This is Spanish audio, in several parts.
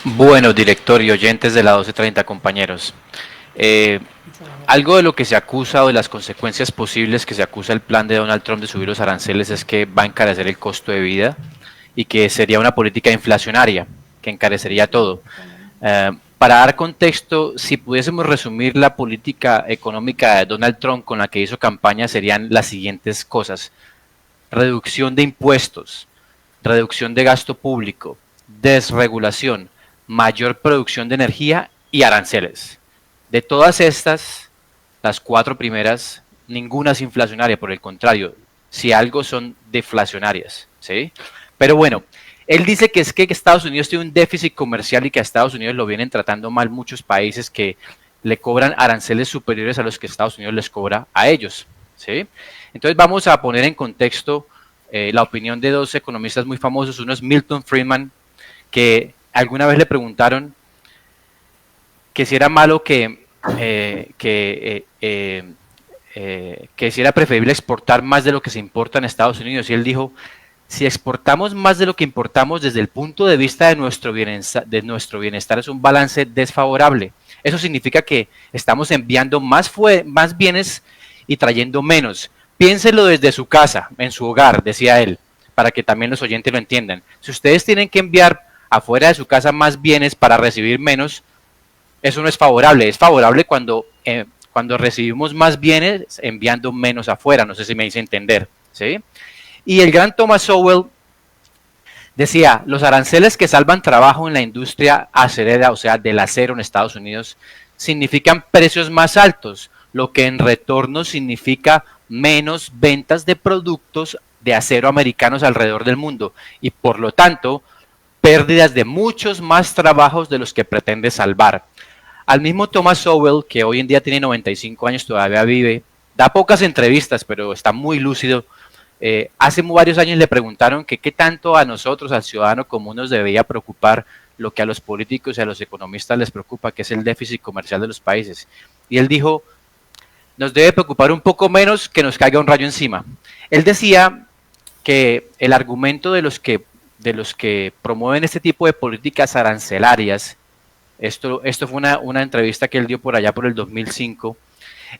Bueno, director y oyentes de la 1230, compañeros. Eh, Algo de lo que se acusa o de las consecuencias posibles que se acusa el plan de Donald Trump de subir los aranceles es que va a encarecer el costo de vida y que sería una política inflacionaria que encarecería todo. Para dar contexto, si pudiésemos resumir la política económica de Donald Trump con la que hizo campaña, serían las siguientes cosas: reducción de impuestos, reducción de gasto público, desregulación, mayor producción de energía y aranceles. De todas estas, las cuatro primeras, ninguna es inflacionaria, por el contrario, si algo son deflacionarias, ¿sí? Pero bueno, él dice que es que Estados Unidos tiene un déficit comercial y que a Estados Unidos lo vienen tratando mal muchos países que le cobran aranceles superiores a los que Estados Unidos les cobra a ellos, ¿sí? Entonces vamos a poner en contexto la opinión de dos economistas muy famosos. Uno es Milton Friedman, que alguna vez le preguntaron que si era malo que si era preferible exportar más de lo que se importa en Estados Unidos. Y él dijo, si exportamos más de lo que importamos desde el punto de vista de nuestro bienestar es un balance desfavorable. Eso significa que estamos enviando más bienes y trayendo menos. Piénselo desde su casa, en su hogar, decía él, para que también los oyentes lo entiendan. Si ustedes tienen que enviar afuera de su casa más bienes para recibir menos, eso no es favorable. Es favorable cuando recibimos más bienes enviando menos afuera. No sé si me hice entender, ¿sí? Y el gran Thomas Sowell decía, los aranceles que salvan trabajo en la industria acerera, o sea, del acero en Estados Unidos, significan precios más altos, lo que en retorno significa menos ventas de productos de acero americanos alrededor del mundo y por lo tanto pérdidas de muchos más trabajos de los que pretende salvar. Al mismo Thomas Sowell, que hoy en día tiene 95 años, todavía vive, da pocas entrevistas, pero está muy lúcido. Hace varios años le preguntaron que qué tanto a nosotros, al ciudadano común, nos debería preocupar lo que a los políticos y a los economistas les preocupa, que es el déficit comercial de los países. Y él dijo, nos debe preocupar un poco menos que nos caiga un rayo encima. Él decía que el argumento de los que promueven este tipo de políticas arancelarias, esto fue una entrevista que él dio por allá por el 2005,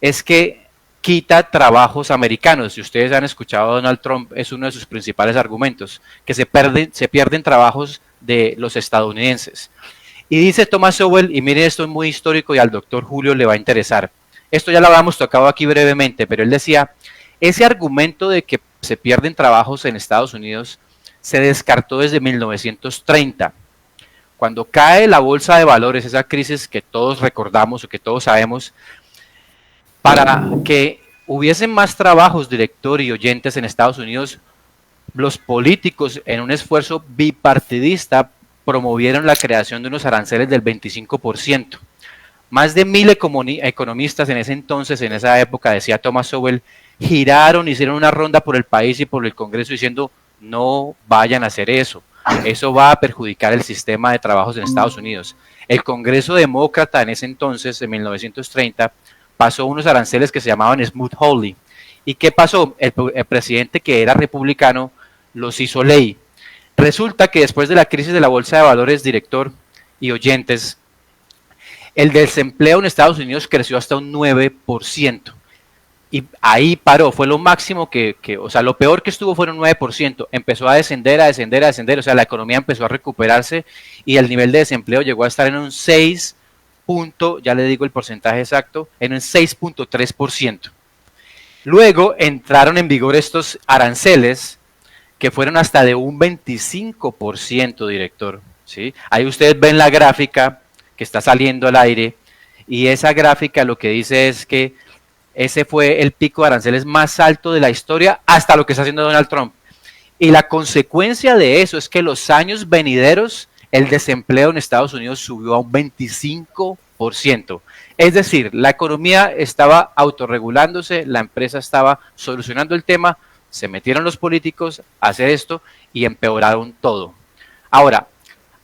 es que quita trabajos americanos. Si ustedes han escuchado a Donald Trump, es uno de sus principales argumentos, que se pierden trabajos de los estadounidenses. Y dice Thomas Sowell, y miren, esto es muy histórico y al doctor Julio le va a interesar. Esto ya lo habíamos tocado aquí brevemente, pero él decía, ese argumento de que se pierden trabajos en Estados Unidos se descartó desde 1930. Cuando cae la bolsa de valores, esa crisis que todos recordamos o que todos sabemos, para que hubiesen más trabajos, director y oyentes en Estados Unidos, los políticos, en un esfuerzo bipartidista, promovieron la creación de unos aranceles del 25%. Más de 1000 economistas en ese entonces, en esa época, decía Thomas Sowell, giraron, hicieron una ronda por el país y por el Congreso diciendo, no vayan a hacer eso. Eso va a perjudicar el sistema de trabajos en Estados Unidos. El Congreso demócrata en ese entonces, en 1930, pasó unos aranceles que se llamaban Smoot-Hawley. ¿Y qué pasó? El presidente, que era republicano, los hizo ley. Resulta que después de la crisis de la bolsa de valores, director y oyentes, el desempleo en Estados Unidos creció hasta un 9%. Y ahí paró, fue lo máximo o sea, lo peor que estuvo fue un 9%. Empezó a descender, a descender, a descender, o sea, la economía empezó a recuperarse y el nivel de desempleo llegó a estar en un 6, ya le digo el porcentaje exacto, en un 6.3%. Luego entraron en vigor estos aranceles que fueron hasta de un 25%, director. ¿Sí? Ahí ustedes ven la gráfica que está saliendo al aire y esa gráfica lo que dice es que ese fue el pico de aranceles más alto de la historia hasta lo que está haciendo Donald Trump. Y la consecuencia de eso es que los años venideros el desempleo en Estados Unidos subió a un 25%. Es decir, la economía estaba autorregulándose, la empresa estaba solucionando el tema, se metieron los políticos a hacer esto y empeoraron todo. Ahora,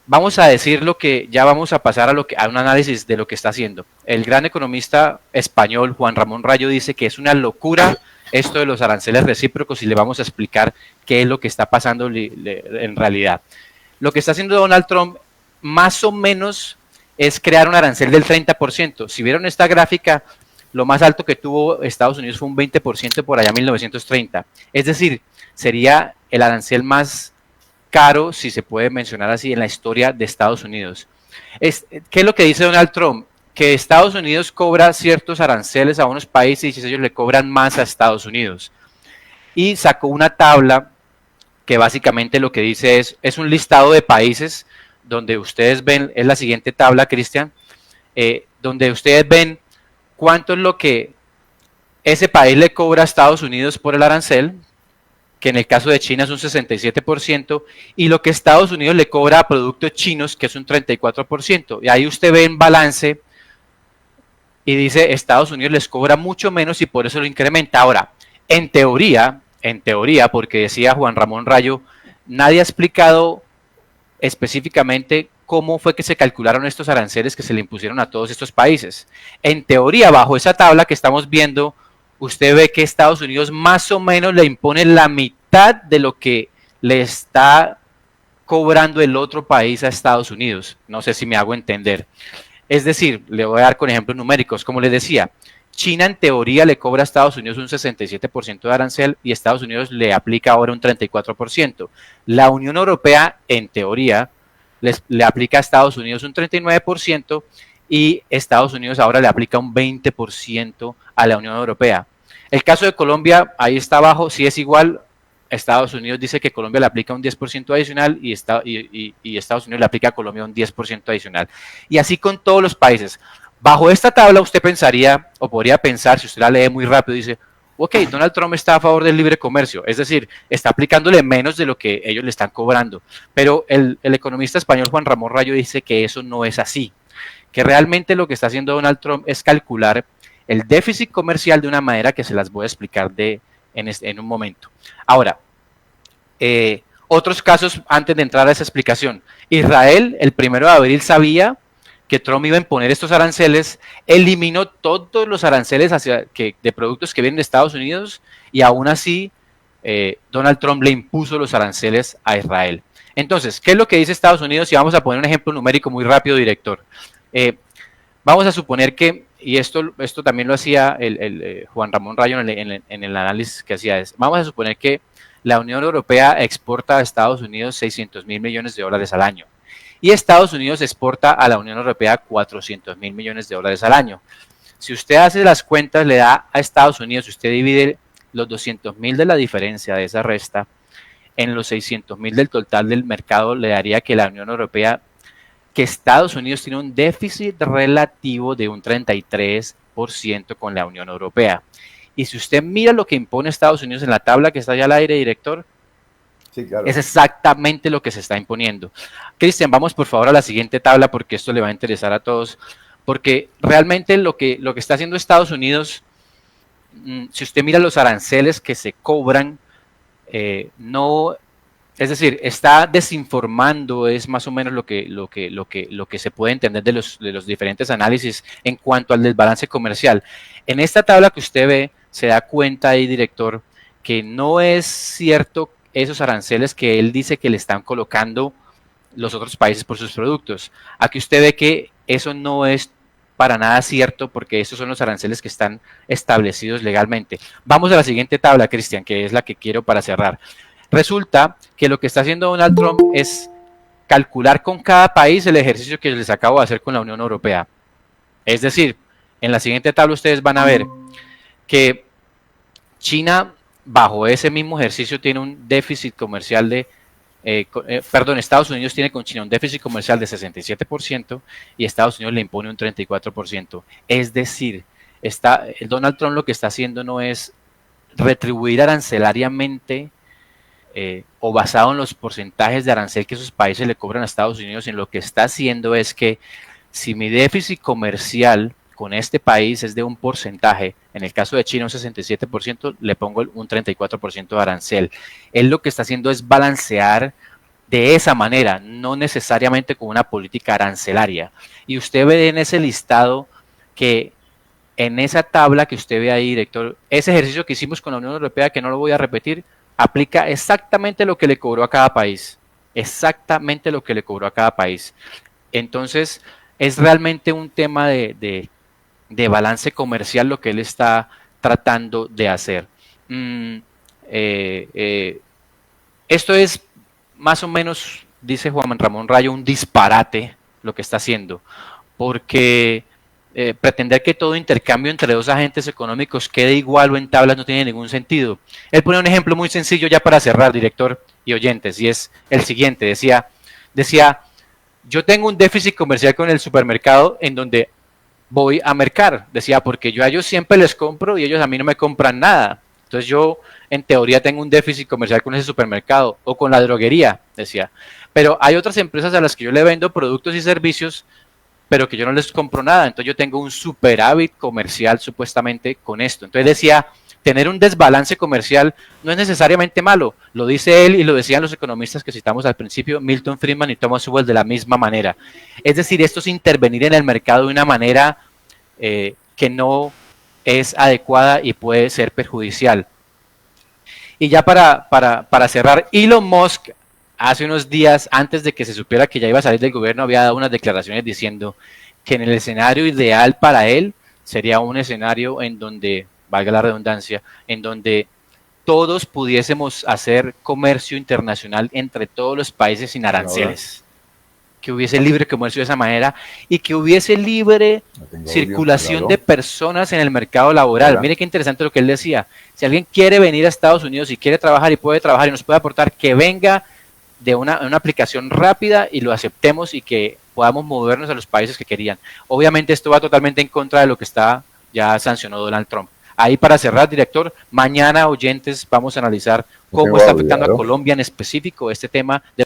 vamos a decir ya vamos a pasar a un análisis de lo que está haciendo. El gran economista español Juan Ramón Rayo dice que es una locura esto de los aranceles recíprocos y le vamos a explicar qué es lo que está pasando en realidad. Lo que está haciendo Donald Trump más o menos es crear un arancel del 30%. Si vieron esta gráfica, lo más alto que tuvo Estados Unidos fue un 20% por allá en 1930. Es decir, sería el arancel más caro, si se puede mencionar así, en la historia de Estados Unidos. ¿Qué es lo que dice Donald Trump? Que Estados Unidos cobra ciertos aranceles a unos países y ellos le cobran más a Estados Unidos. Y sacó una tabla que básicamente lo que dice es un listado de países donde ustedes ven, es la siguiente tabla, Cristian, donde ustedes ven cuánto es lo que ese país le cobra a Estados Unidos por el arancel, que en el caso de China es un 67%, y lo que Estados Unidos le cobra a productos chinos, que es un 34%. Y ahí usted ve en balance y dice, Estados Unidos les cobra mucho menos y por eso lo incrementa. Ahora, en teoría, porque decía Juan Ramón Rayo, nadie ha explicado específicamente cómo fue que se calcularon estos aranceles que se le impusieron a todos estos países. En teoría, bajo esa tabla que estamos viendo, usted ve que Estados Unidos más o menos le impone la mitad de lo que le está cobrando el otro país a Estados Unidos. No sé si me hago entender. Es decir, le voy a dar con ejemplos numéricos. Como les decía, China en teoría le cobra a Estados Unidos un 67% de arancel y Estados Unidos le aplica ahora un 34%. La Unión Europea en teoría le aplica a Estados Unidos un 39% y Estados Unidos ahora le aplica un 20% a la Unión Europea. El caso de Colombia, ahí está abajo, sí es igual. Estados Unidos dice que Colombia le aplica un 10% adicional y Estados Unidos le aplica a Colombia un 10% adicional. Y así con todos los países. Bajo esta tabla usted pensaría, o podría pensar, si usted la lee muy rápido, dice, ok, Donald Trump está a favor del libre comercio, es decir, está aplicándole menos de lo que ellos le están cobrando. Pero el economista español Juan Ramón Rayo dice que eso no es así, que realmente lo que está haciendo Donald Trump es calcular el déficit comercial de una manera que se las voy a explicar en un momento. Ahora, otros casos antes de entrar a esa explicación. Israel, el 1 de abril, sabía que Trump iba a imponer estos aranceles, eliminó todos los aranceles de productos que vienen de Estados Unidos y aún así Donald Trump le impuso los aranceles a Israel. Entonces, ¿qué es lo que dice Estados Unidos? Y vamos a poner un ejemplo numérico muy rápido, director. Vamos a suponer que, y esto también lo hacía Juan Ramón Rayo en el análisis que hacía, vamos a suponer que la Unión Europea exporta a Estados Unidos 600.000 millones de dólares al año. Y Estados Unidos exporta a la Unión Europea 400.000 millones de dólares al año. Si usted hace las cuentas, le da a Estados Unidos, si usted divide los 200.000 de la diferencia de esa resta en los 600.000 del total del mercado, le daría que la Unión Europea, que Estados Unidos tiene un déficit relativo de un 33% con la Unión Europea. Y si usted mira lo que impone Estados Unidos en la tabla que está allá al aire, director, sí, claro, es exactamente lo que se está imponiendo. Cristian, vamos por favor a la siguiente tabla porque esto le va a interesar a todos. Porque realmente lo que está haciendo Estados Unidos, si usted mira los aranceles que se cobran, no, es decir, está desinformando, es más o menos lo que se puede entender de los diferentes análisis en cuanto al desbalance comercial. En esta tabla que usted ve, se da cuenta ahí, director, que no es cierto esos aranceles que él dice que le están colocando los otros países por sus productos. Aquí usted ve que eso no es para nada cierto porque esos son los aranceles que están establecidos legalmente. Vamos a la siguiente tabla, Cristian, que es la que quiero para cerrar. Resulta que lo que está haciendo Donald Trump es calcular con cada país el ejercicio que les acabo de hacer con la Unión Europea. Es decir, en la siguiente tabla ustedes van a ver que China, bajo ese mismo ejercicio, tiene un déficit comercial de, Estados Unidos tiene con China un déficit comercial de 67% y Estados Unidos le impone un 34%. Es decir, Donald Trump lo que está haciendo no es retribuir arancelariamente o basado en los porcentajes de arancel que esos países le cobran a Estados Unidos, sino lo que está haciendo es que si mi déficit comercial con este país es de un porcentaje, en el caso de China un 67%, le pongo un 34% de arancel. Él lo que está haciendo es balancear de esa manera, no necesariamente con una política arancelaria. Y usted ve en ese listado que en esa tabla que usted ve ahí, director, ese ejercicio que hicimos con la Unión Europea, que no lo voy a repetir, aplica exactamente lo que le cobró a cada país. Exactamente lo que le cobró a cada país. Entonces, es realmente un tema de balance comercial lo que él está tratando de hacer. Mm, eh, eh, Esto es más o menos, dice Juan Ramón Rayo, un disparate lo que está haciendo, porque pretender que todo intercambio entre dos agentes económicos quede igual o en tablas no tiene ningún sentido. Él pone un ejemplo muy sencillo ya para cerrar, director y oyentes, y es el siguiente, decía, yo tengo un déficit comercial con el supermercado en donde voy a mercar, decía, porque yo a ellos siempre les compro y ellos a mí no me compran nada. Entonces yo, en teoría, tengo un déficit comercial con ese supermercado o con la droguería, decía. Pero hay otras empresas a las que yo le vendo productos y servicios, pero que yo no les compro nada. Entonces yo tengo un superávit comercial supuestamente con esto. Entonces decía, tener un desbalance comercial no es necesariamente malo. Lo dice él y lo decían los economistas que citamos al principio, Milton Friedman y Thomas Sowell de la misma manera. Es decir, esto es intervenir en el mercado de una manera que no es adecuada y puede ser perjudicial. Y ya para cerrar, Elon Musk hace unos días, antes de que se supiera que ya iba a salir del gobierno, había dado unas declaraciones diciendo que en el escenario ideal para él sería un escenario en donde, valga la redundancia, en donde todos pudiésemos hacer comercio internacional entre todos los países sin aranceles. Que hubiese libre comercio de esa manera y que hubiese libre circulación de personas en el mercado laboral. Hola. Mire qué interesante lo que él decía. Si alguien quiere venir a Estados Unidos y quiere trabajar y puede trabajar y nos puede aportar, que venga de una aplicación rápida y lo aceptemos y que podamos movernos a los países que querían. Obviamente esto va totalmente en contra de lo que está ya sancionó Donald Trump. Ahí para cerrar, director, mañana, oyentes, vamos a analizar cómo está afectando a Colombia en específico este tema de